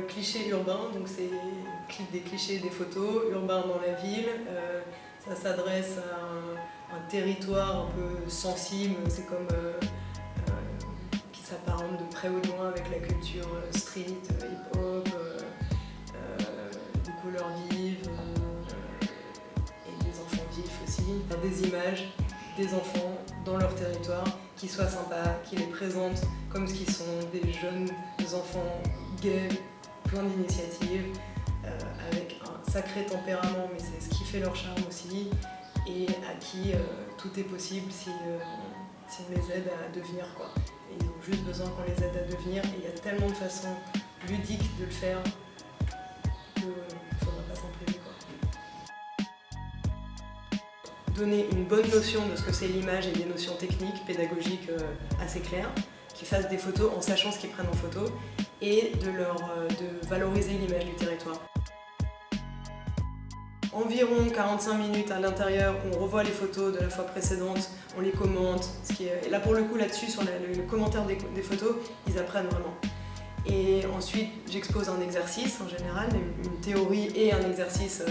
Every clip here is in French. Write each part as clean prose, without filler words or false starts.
Clichés urbains, donc c'est des clichés des photos, urbains dans la ville. Ça s'adresse à un territoire un peu sensible, c'est comme qui s'apparente de près ou de loin avec la culture street, hip-hop, des couleurs vives et des enfants vifs aussi. Des images des enfants dans leur territoire qui soient sympas, qui les présentent comme ce qu'ils sont, des jeunes enfants gays, plein d'initiatives, avec un sacré tempérament, mais c'est ce qui fait leur charme aussi, et à qui tout est possible si on les aide à devenir, quoi. Et ils ont juste besoin qu'on les aide à devenir, et il y a tellement de façons ludiques de le faire qu'il ne faudra pas s'en priver, quoi. Donner une bonne notion de ce que c'est l'image et des notions techniques, pédagogiques assez claires, qui fassent des photos en sachant ce qu'ils prennent en photo, et de valoriser l'image du territoire. Environ 45 minutes à l'intérieur, on revoit les photos de la fois précédente, on les commente. Et là pour le coup, là-dessus, sur le commentaire des photos, ils apprennent vraiment. Et ensuite, j'expose un exercice en général, une théorie et un exercice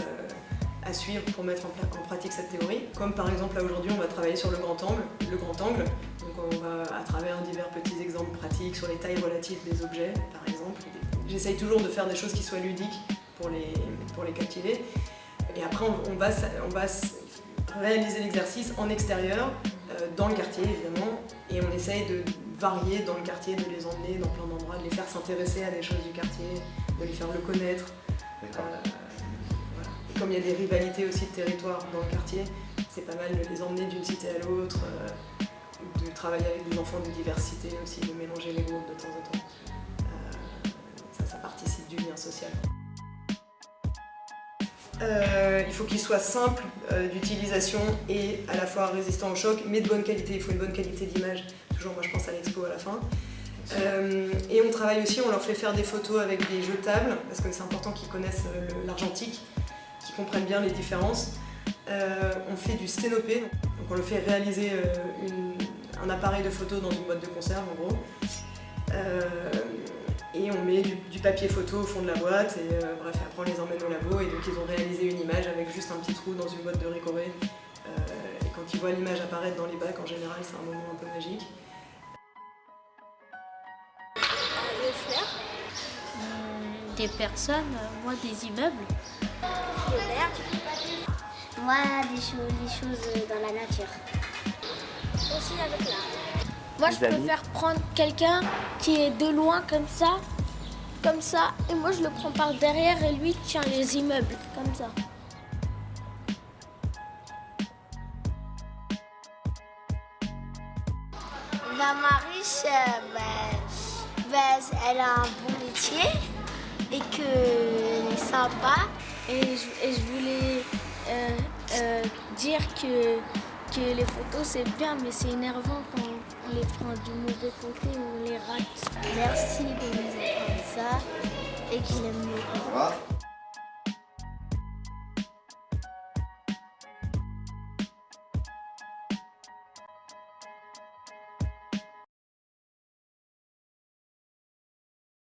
à suivre pour mettre en pratique cette théorie. Comme par exemple là aujourd'hui, on va travailler sur le grand angle. Donc on va à travers divers petits exemples pratiques sur les tailles relatives des objets, par exemple. J'essaye toujours de faire des choses qui soient ludiques pour les captiver. Et après, on va réaliser l'exercice en extérieur, dans le quartier évidemment, et on essaye de varier dans le quartier, de les emmener dans plein d'endroits, de les faire s'intéresser à des choses du quartier, de les faire le connaître. Voilà. Et comme il y a des rivalités aussi de territoire dans le quartier, c'est pas mal de les emmener d'une cité à l'autre, de travailler avec des enfants de diversité aussi, de mélanger les groupes de temps en temps. Ça participe du lien social. Il faut qu'il soit simple d'utilisation et à la fois résistant au choc, mais de bonne qualité. Il faut une bonne qualité d'image. Toujours, moi je pense à l'expo à la fin. Et on travaille aussi, on leur fait faire des photos avec des jetables, parce que c'est important qu'ils connaissent l'argentique, qu'ils comprennent bien les différences. On fait du sténopé, donc on le fait réaliser un appareil de photo dans une boîte de conserve en gros. Et on met du papier photo au fond de la boîte, et bref, après on les emmène au labo, et donc ils ont réalisé une image avec juste un petit trou dans une boîte de Ricoré. Et quand ils voient l'image apparaître dans les bacs, en général, c'est un moment un peu magique. Les fleurs, Des personnes, moi des immeubles. l'air, Moi, des choses dans la nature. aussi avec l'art. Moi je préfère prendre quelqu'un qui est de loin comme ça, et moi je le prends par derrière et lui tient les immeubles, comme ça. Maryche, elle a un bon métier et qu'elle est sympa. Et je voulais dire que les photos c'est bien, mais c'est énervant quand on les prend du mauvais côté ou on les rate. Merci de nous apprendre ça et qu'il aime mieux.